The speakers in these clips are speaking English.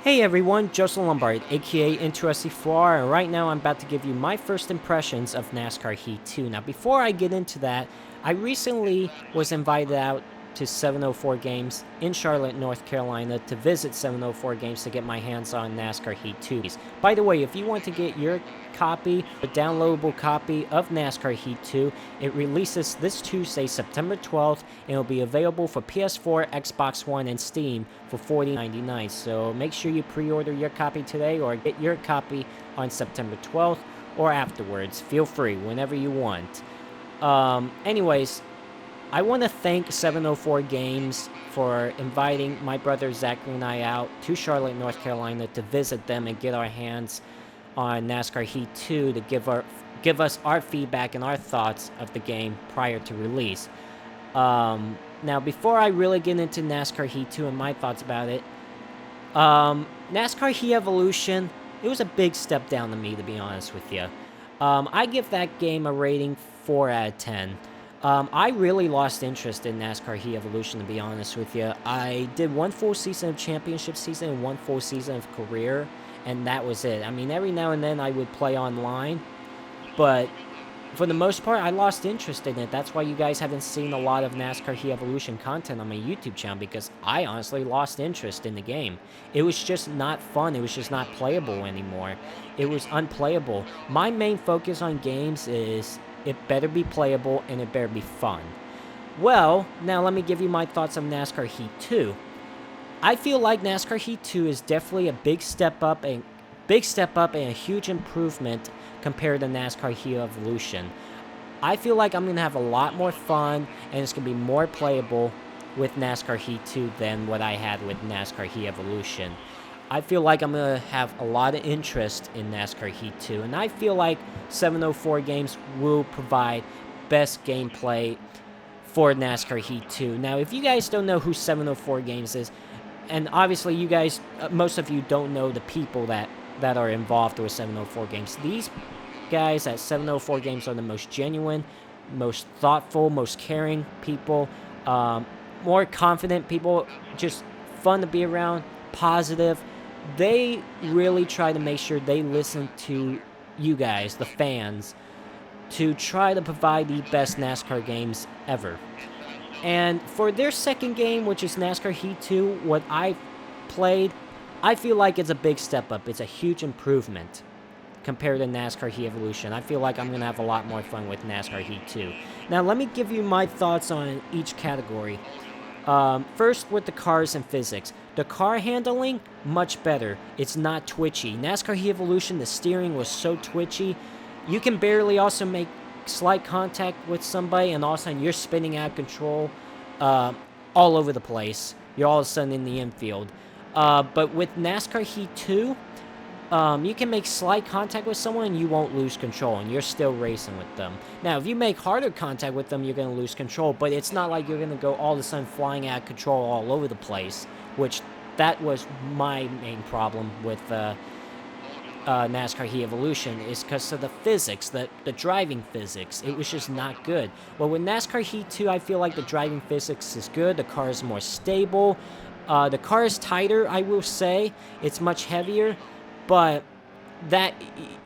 Hey everyone, Joseph Lombard, aka Interesting Floor, and right now I'm about to give you my first impressions of NASCAR Heat 2. Now, before I get into that, I recently was invited out to 704 Games in Charlotte, North Carolina to visit 704 Games to get my hands on NASCAR Heat 2. By the way, if you want to get your copy, a downloadable copy of NASCAR Heat 2, it releases this Tuesday, September 12th, and it'll be available for PS4, Xbox One, and Steam for $40.99. So make sure you pre-order your copy today or get your copy on September 12th or afterwards. Feel free whenever you want. Anyways, I want to thank 704 Games for inviting my brother Zachary and I out to Charlotte, North Carolina to visit them and get our hands on NASCAR Heat 2 to give us our feedback and our thoughts of the game prior to release. Now, before I really get into NASCAR Heat 2 and my thoughts about it, NASCAR Heat Evolution, it was a big step down to me, to be honest with you. I give that game a rating 4 out of 10. I really lost interest in NASCAR Heat Evolution, to be honest with you. I did one full season of championship season and one full season of career, and that was it. I mean, every now and then I would play online, but for the most part, I lost interest in it. That's why you guys haven't seen a lot of NASCAR Heat Evolution content on my YouTube channel, because I honestly lost interest in the game. It was just not fun. It was just not playable anymore. It was unplayable. My main focus on games is it better be playable and it better be fun. Well, now let me give you my thoughts on NASCAR Heat 2. I feel like NASCAR Heat 2 is definitely a big step up and a huge improvement compared to NASCAR Heat Evolution. I feel like I'm going to have a lot more fun and it's going to be more playable with NASCAR Heat 2 than what I had with NASCAR Heat Evolution. I feel like I'm going to have a lot of interest in NASCAR Heat 2, and I feel like 704 Games will provide best gameplay for NASCAR Heat 2. Now, if you guys don't know who 704 Games is, and obviously you guys, most of you don't know the people that are involved with 704 Games. These guys at 704 Games are the most genuine, most thoughtful, most caring people, more confident people, just fun to be around, positive. They really try to make sure they listen to you guys, the fans, to try to provide the best NASCAR games ever. And for their second game, which is NASCAR Heat 2, what I played, I feel like it's a big step up. It's a huge improvement compared to NASCAR Heat Evolution. I feel like I'm going to have a lot more fun with NASCAR Heat 2. Now, let me give you my thoughts on each category. First, with the cars and physics. The car handling, much better. It's not twitchy. NASCAR Heat Evolution, the steering was so twitchy. You can barely also make slight contact with somebody, and all of a sudden you're spinning out of control all over the place. You're all of a sudden in the infield. But with NASCAR Heat 2, you can make slight contact with someone and you won't lose control, and you're still racing with them. Now, if you make harder contact with them, you're going to lose control, but it's not like you're going to go all of a sudden flying out of control all over the place, which that was my main problem with NASCAR Heat Evolution, is because of the physics, the driving physics. It was just not good. Well, with NASCAR Heat 2, I feel like the driving physics is good. The car is more stable. The car is tighter, I will say. It's much heavier, but that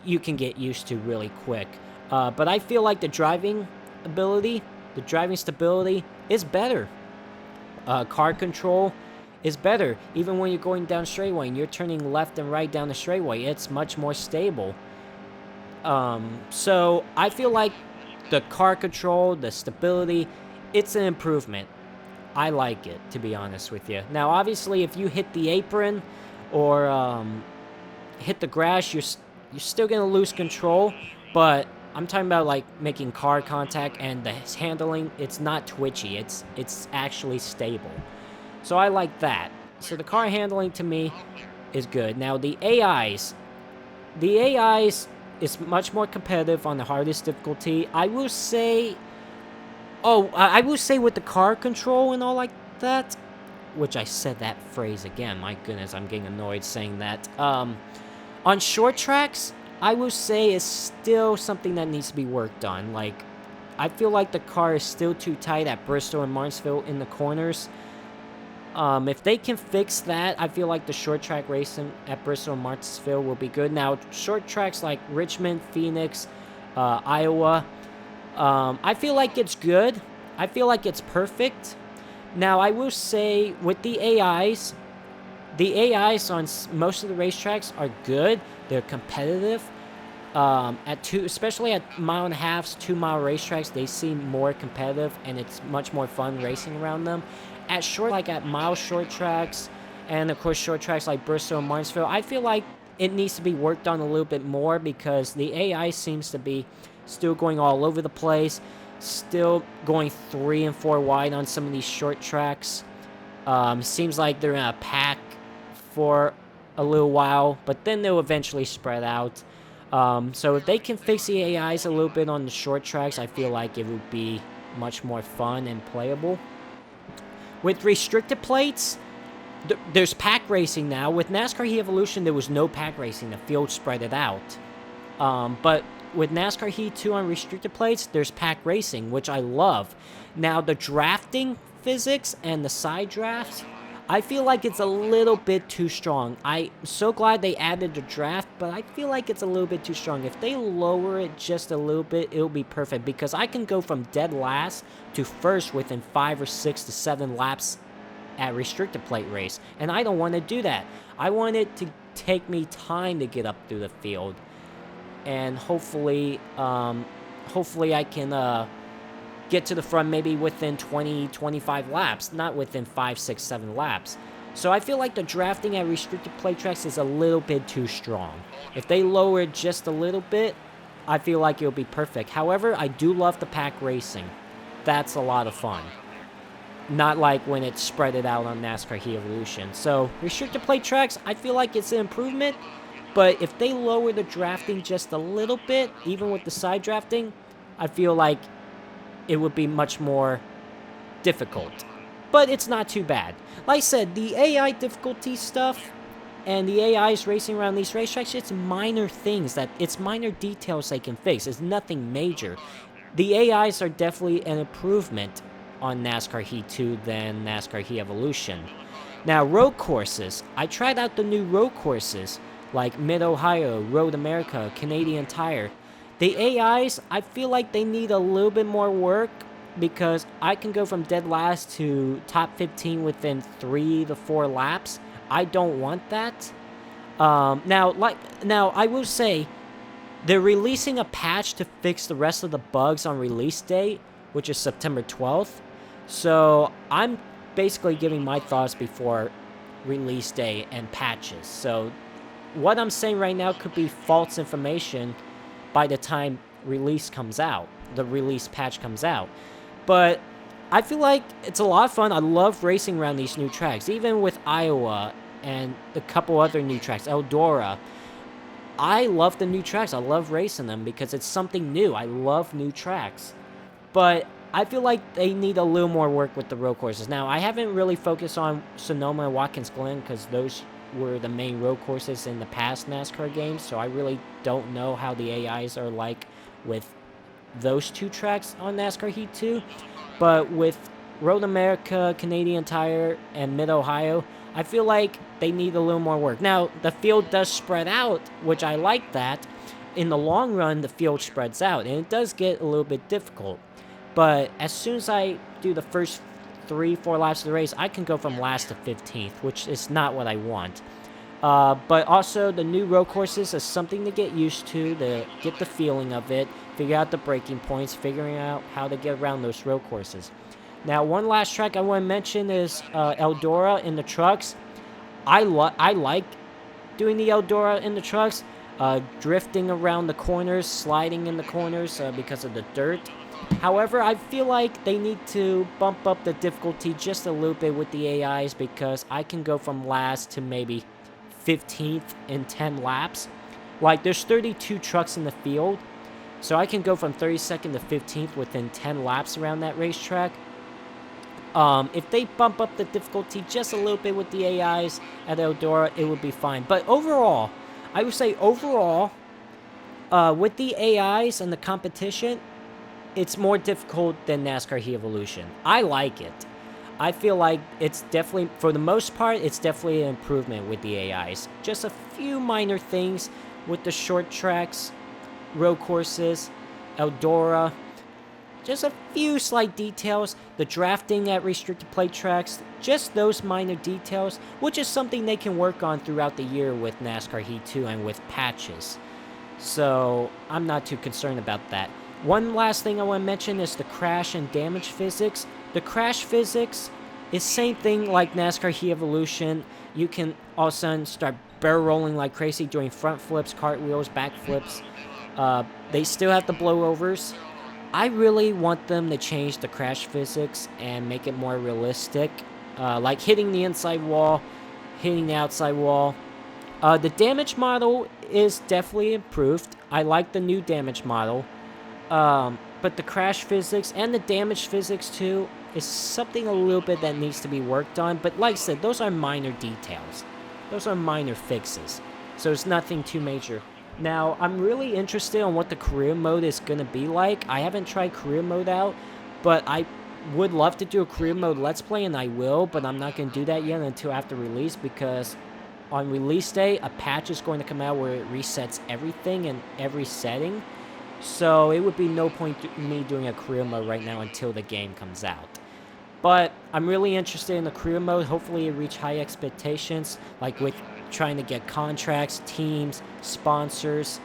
you can get used to really quick. But I feel like the driving ability, the driving stability is better. Car control is better. Even when you're going down straightaway and you're turning left and right down the straightaway, it's much more stable. So I feel like the car control, the stability, it's an improvement. I like it, to be honest with you. Now, obviously, if you hit the apron or hit the grass, you're still going to lose control, but I'm talking about like making car contact and the handling. It's not twitchy. It's actually stable. So I like that. So the car handling to me is good. Now the AIs is much more competitive on the hardest difficulty. I will say with the car control and all like that, which I said that phrase again. My goodness, I'm getting annoyed saying that. On short tracks, I will say it's still something that needs to be worked on. Like, I feel like the car is still too tight at Bristol and Martinsville in the corners. If they can fix that, I feel like the short track racing at Bristol and Martinsville will be good. Now, short tracks like Richmond, Phoenix, Iowa, I feel like it's good. I feel like it's perfect. Now, I will say with the AIs on most of the racetracks are good. They're competitive. Especially at mile and a halfs, 2 mile racetracks, they seem more competitive and it's much more fun racing around them. Like at mile short tracks, and of course short tracks like Bristol and Martinsville, I feel like it needs to be worked on a little bit more because the AI seems to be still going all over the place, still going 3 and 4 wide on some of these short tracks. Seems like they're in a pack for a little while, but then they'll eventually spread out. So if they can fix the AIs a little bit on the short tracks, I feel like it would be much more fun and playable. With restricted plates, there's pack racing now. With NASCAR Heat Evolution, there was no pack racing. The field spread it out. But with NASCAR Heat 2 on restricted plates, there's pack racing, which I love. Now, the drafting physics and the side drafts, I feel like it's a little bit too strong. I'm so glad they added the draft, but I feel like it's a little bit too strong. If they lower it just a little bit, it'll be perfect because I can go from dead last to first within 5 or 6 to 7 laps at restricted plate race, and I don't want to do that. I want it to take me time to get up through the field, and hopefully I can get to the front maybe within 20, 25 laps, not within 5, 6, 7 laps. So I feel like the drafting at restricted plate tracks is a little bit too strong. If they lower it just a little bit, I feel like it'll be perfect. However, I do love the pack racing. That's a lot of fun. Not like when it's spread it out on NASCAR Heat Evolution. So restricted plate tracks, I feel like it's an improvement. But if they lower the drafting just a little bit, even with the side drafting, I feel like it would be much more difficult. But it's not too bad. Like I said, the AI difficulty stuff and the AIs racing around these racetracks, it's minor things, it's minor details they can fix. It's nothing major. The AIs are definitely an improvement on NASCAR Heat 2 than NASCAR Heat Evolution. Now, road courses. I tried out the new road courses like Mid-Ohio, Road America, Canadian Tire. The AIs, I feel like they need a little bit more work because I can go from dead last to top 15 within 3 to 4 laps. I don't want that. Now, I will say they're releasing a patch to fix the rest of the bugs on release date, which is September 12th. So I'm basically giving my thoughts before release day and patches. So what I'm saying right now could be false information by the time release comes out, the release patch comes out. But I feel like it's a lot of fun. I love racing around these new tracks, even with Iowa and a couple other new tracks, Eldora. I love the new tracks. I love racing them because it's something new. I love new tracks. But I feel like they need a little more work with the road courses. Now, I haven't really focused on Sonoma and Watkins Glen because those were the main road courses in the past NASCAR games, so I really don't know how the AIs are like with those two tracks on NASCAR Heat 2. But with Road America, Canadian Tire, and Mid-Ohio, I feel like they need a little more work. Now, the field does spread out, which I like that. In the long run, the field spreads out, and it does get a little bit difficult. But as soon as I do the first 3-4 laps of the race, I can go from last to 15th, which is not what I want. But also, the new road courses is something to get used to get the feeling of it, figure out the braking points, figuring out how to get around those road courses. Now, one last track I want to mention is Eldora in the trucks. I like doing the Eldora in the trucks, drifting around the corners, sliding in the corners because of the dirt. However, I feel like they need to bump up the difficulty just a little bit with the AIs because I can go from last to maybe 15th in 10 laps. Like, there's 32 trucks in the field, so I can go from 32nd to 15th within 10 laps around that racetrack. If they bump up the difficulty just a little bit with the AIs at Eldora, it would be fine. But overall, I would say with the AIs and the competition, it's more difficult than NASCAR Heat Evolution. I like it. I feel like it's definitely, for the most part, it's definitely an improvement with the AIs. Just a few minor things with the short tracks, road courses, Eldora, just a few slight details. The drafting at restricted plate tracks, just those minor details, which is something they can work on throughout the year with NASCAR Heat 2 and with patches. So I'm not too concerned about that. One last thing I want to mention is the crash and damage physics. The crash physics is same thing like NASCAR Heat Evolution. You can all of a sudden start barrel rolling like crazy, doing front flips, cartwheels, back flips. They still have the blowovers. I really want them to change the crash physics and make it more realistic. Like hitting the inside wall, hitting the outside wall. The damage model is definitely improved. I like the new damage model. But the crash physics and the damage physics too is something a little bit that needs to be worked on. But like I said, those are minor details. Those are minor fixes. So it's nothing too major. Now, I'm really interested in what the career mode is going to be like. I haven't tried career mode out, but I would love to do a career mode Let's Play, and I will, but I'm not going to do that yet until after release, because on release day, a patch is going to come out where it resets everything in every setting. So it would be no point me doing a career mode right now until the game comes out. But I'm really interested in the career mode. Hopefully it reach high expectations, like with trying to get contracts, teams, sponsors,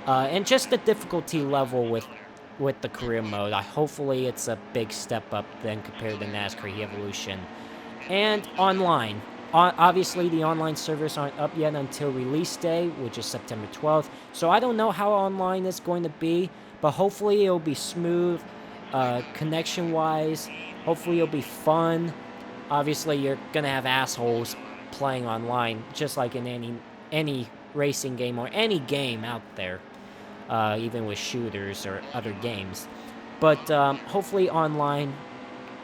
and just the difficulty level with the career mode. Hopefully it's a big step up then compared to NASCAR Heat Evolution. And online. Obviously, the online servers aren't up yet until release day, which is September 12th. So I don't know how online it's going to be, but hopefully it'll be smooth, connection-wise. Hopefully it'll be fun. Obviously, you're going to have assholes playing online, just like in any racing game or any game out there, even with shooters or other games. But hopefully online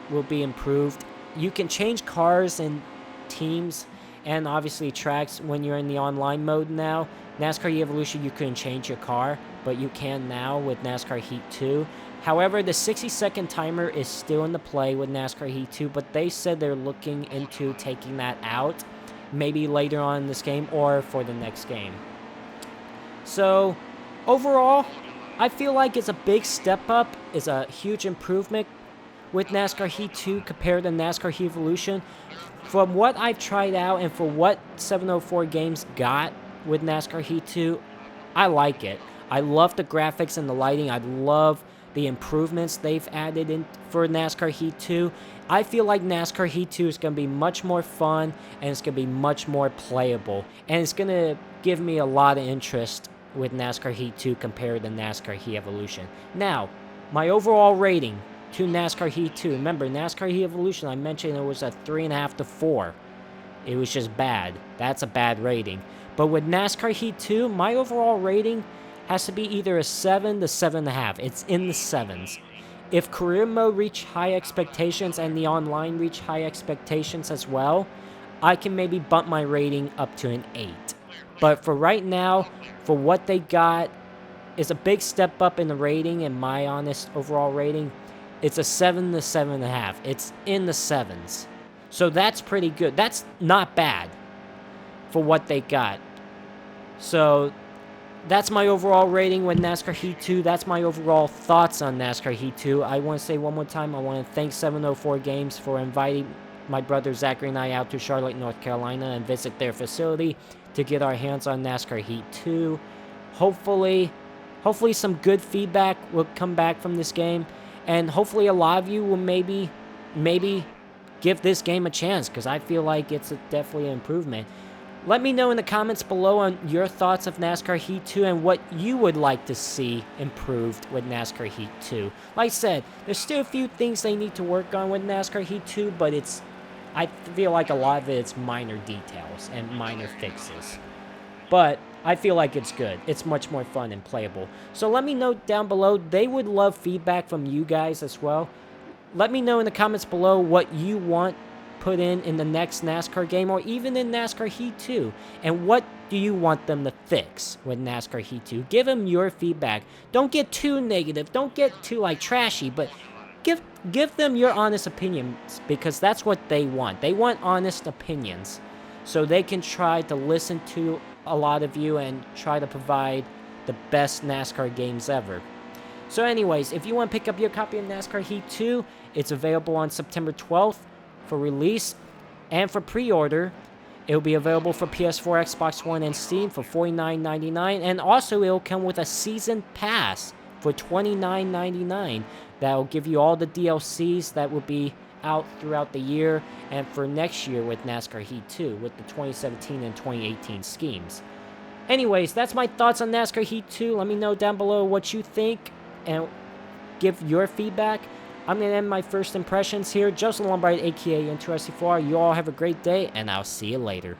will be improved. You can change cars and teams and obviously tracks when you're in the online mode now. NASCAR Heat Evolution, you couldn't change your car, but you can now with NASCAR Heat 2. However, the 60-second timer is still in the play with NASCAR Heat 2, but they said they're looking into taking that out, maybe later on in this game or for the next game. So, overall, I feel like it's a big step up, it's a huge improvement with NASCAR Heat 2 compared to NASCAR Heat Evolution. From what I've tried out and for what 704 Games got with NASCAR Heat 2, I like it. I love the graphics and the lighting. I love the improvements they've added in for NASCAR Heat 2. I feel like NASCAR Heat 2 is going to be much more fun and it's going to be much more playable. And it's going to give me a lot of interest with NASCAR Heat 2 compared to NASCAR Heat Evolution. Now, my overall rating to NASCAR Heat 2. Remember, NASCAR Heat Evolution, I mentioned it was a 3.5 to 4. It was just bad. That's a bad rating. But with NASCAR Heat 2, my overall rating has to be either a 7 to 7.5. It's in the 7s. If career mode reach high expectations and the online reach high expectations as well, I can maybe bump my rating up to an 8. But for right now, for what they got, is a big step up in the rating, and my honest overall rating, it's a 7 to 7.5. It's in the 7s. So that's pretty good. That's not bad for what they got. So that's my overall rating with NASCAR Heat 2. That's my overall thoughts on NASCAR Heat 2. I want to say one more time, I want to thank 704 Games for inviting my brother Zachary and I out to Charlotte, North Carolina and visit their facility to get our hands on NASCAR Heat 2. Hopefully some good feedback will come back from this game. And hopefully a lot of you will maybe give this game a chance, because I feel like it's definitely an improvement. Let me know in the comments below on your thoughts of NASCAR Heat 2 and what you would like to see improved with NASCAR Heat 2. Like I said, there's still a few things they need to work on with NASCAR Heat 2, but I feel like a lot of it's minor details and minor fixes. But I feel like it's good. It's much more fun and playable. So let me know down below. They would love feedback from you guys as well. Let me know in the comments below what you want put in the next NASCAR game, or even in NASCAR Heat 2. And what do you want them to fix with NASCAR Heat 2? Give them your feedback. Don't get too negative. Don't get too, trashy, but give them your honest opinions, because that's what they want. They want honest opinions, so they can try to listen to a lot of you and try to provide the best NASCAR games ever. So anyways, if you want to pick up your copy of NASCAR Heat 2, it's available on September 12th for release and for pre-order. It'll be available for PS4, Xbox One, and Steam for $49.99, and also it'll come with a season pass for $29.99. That'll give you all the DLCs that will be out throughout the year and for next year with NASCAR Heat 2 with the 2017 and 2018 schemes. Anyways, that's my thoughts on NASCAR Heat 2. Let me know down below what you think and give your feedback. I'm going to end my first impressions here. Joseph Lombard, aka Interesting4. You all have a great day, and I'll see you later.